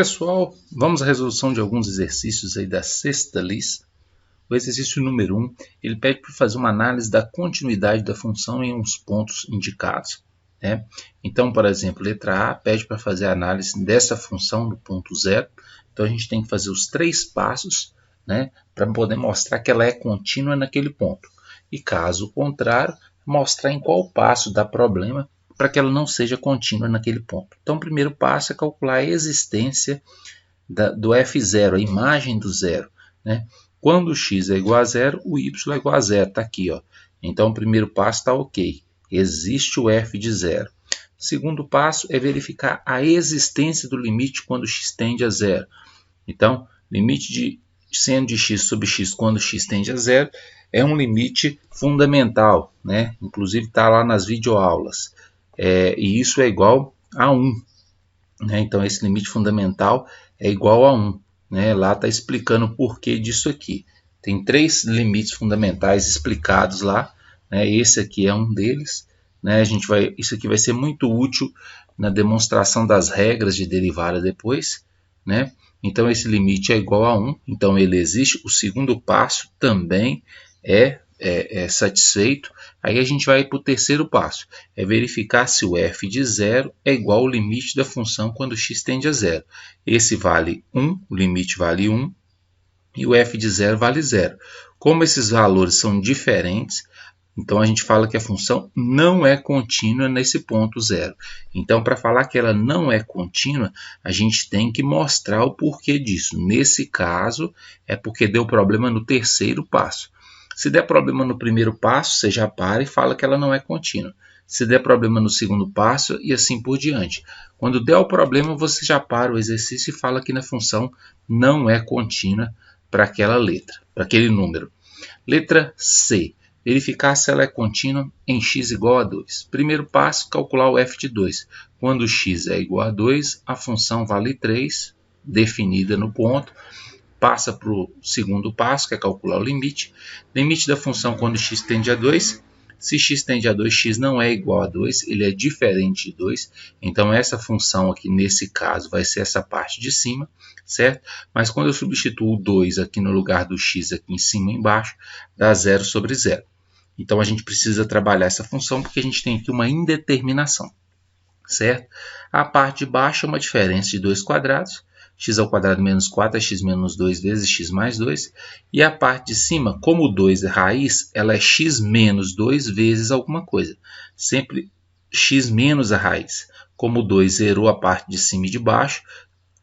Pessoal, vamos à resolução de alguns exercícios aí da sexta lista. O exercício número 1, ele pede para fazer uma análise da continuidade da função em uns pontos indicados, né? Então, por exemplo, letra A pede para fazer a análise dessa função no ponto 0. Então, a gente tem que fazer os 3 passos, né, para poder mostrar que ela é contínua naquele ponto. E caso contrário, mostrar em qual passo dá problema para que ela não seja contínua naquele ponto. Então, o primeiro passo é calcular a existência do f0, a imagem do zero, né? Quando o x é igual a zero, o y é igual a zero, está aqui, ó. Então, o primeiro passo está ok, existe o f de zero. O segundo passo é verificar a existência do limite quando x tende a zero. Então, limite de seno de x sobre x quando x tende a zero é um limite fundamental, né? Inclusive está lá nas videoaulas. E isso é igual a 1. Né? Então, esse limite fundamental é igual a 1. Né? Lá está explicando o porquê disso aqui. Tem 3 limites fundamentais explicados lá. Né? Esse aqui é um deles. Né? Isso aqui vai ser muito útil na demonstração das regras de derivada depois. Né? Então, esse limite é igual a 1. Então, ele existe. O segundo passo também é satisfeito. Aí a gente vai para o terceiro passo, é verificar se o f de zero é igual ao limite da função quando x tende a zero. Esse vale 1, o limite vale 1, e o f de zero vale 0. Como esses valores são diferentes, então a gente fala que a função não é contínua nesse ponto 0. Então, para falar que ela não é contínua, a gente tem que mostrar o porquê disso. Nesse caso, é porque deu problema no terceiro passo. Se der problema no primeiro passo, você já para e fala que ela não é contínua. Se der problema no segundo passo, e assim por diante. Quando der o problema, você já para o exercício e fala que na função não é contínua para aquela letra, para aquele número. Letra C. Verificar se ela é contínua em x igual a 2. Primeiro passo, calcular o f de 2. Quando x é igual a 2, a função vale 3, definida no ponto. Passa para o segundo passo, que é calcular o limite. Limite da função quando x tende a 2. Se x tende a 2, x não é igual a 2, ele é diferente de 2. Então, essa função aqui, nesse caso, vai ser essa parte de cima, certo? Mas quando eu substituo o 2 aqui no lugar do x, aqui em cima e embaixo, dá 0 sobre 0. Então, a gente precisa trabalhar essa função, porque a gente tem aqui uma indeterminação, certo? A parte de baixo é uma diferença de 2 quadrados. X ao quadrado menos 4 é x menos 2 vezes x mais 2. E a parte de cima, como o 2 é raiz, ela é x menos 2 vezes alguma coisa. Sempre x menos a raiz. Como o 2 zerou a parte de cima e de baixo,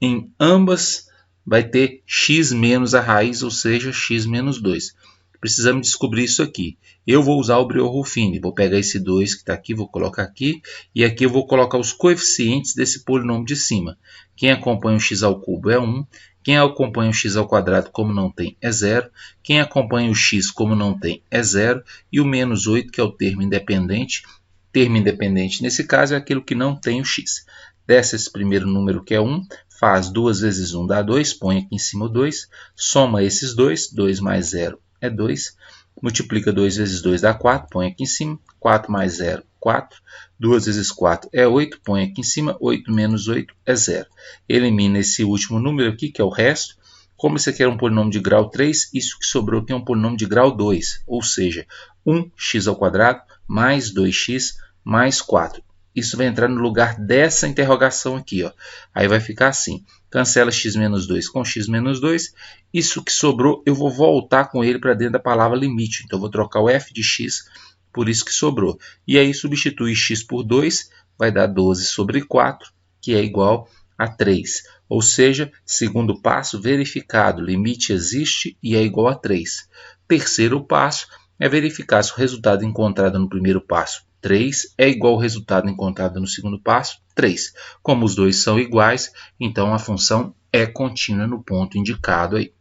em ambas vai ter x menos a raiz, ou seja, x menos 2. Precisamos descobrir isso aqui. Eu vou usar o Breuer-Ruffini. Vou pegar esse 2 que está aqui, vou colocar aqui. E aqui eu vou colocar os coeficientes desse polinômio de cima. Quem acompanha o x ao cubo é 1. Quem acompanha o x ao quadrado, como não tem, é 0. Quem acompanha o x, como não tem, é 0. E o menos 8, que é o termo independente. Termo independente, nesse caso, é aquilo que não tem o x. Desce esse primeiro número, que é 1. Faz 2 vezes 1 dá 2. Põe aqui em cima o 2. Soma esses 2. 2 mais 0 é 2. Multiplica 2 vezes 2 dá 4. Põe aqui em cima. 4 mais 0, 4. 2 vezes 4 é 8. Põe aqui em cima. 8 menos 8 é 0. Elimina esse último número aqui, que é o resto. Como isso aqui era um polinômio de grau 3, isso que sobrou aqui é um polinômio de grau 2. Ou seja, 1x ao quadrado mais 2x mais 4. Isso vai entrar no lugar dessa interrogação aqui, ó. Aí vai ficar assim. Cancela x menos 2 com x menos 2. Isso que sobrou, eu vou voltar com ele para dentro da palavra limite. Então, eu vou trocar o f de x por isso que sobrou. E aí, substitui x por 2, vai dar 12 sobre 4, que é igual a 3. Ou seja, segundo passo, verificado. Limite existe e é igual a 3. Terceiro passo é verificar se o resultado encontrado no primeiro passo, 3, é igual ao resultado encontrado no segundo passo, 3. Como os dois são iguais, então a função é contínua no ponto indicado aí.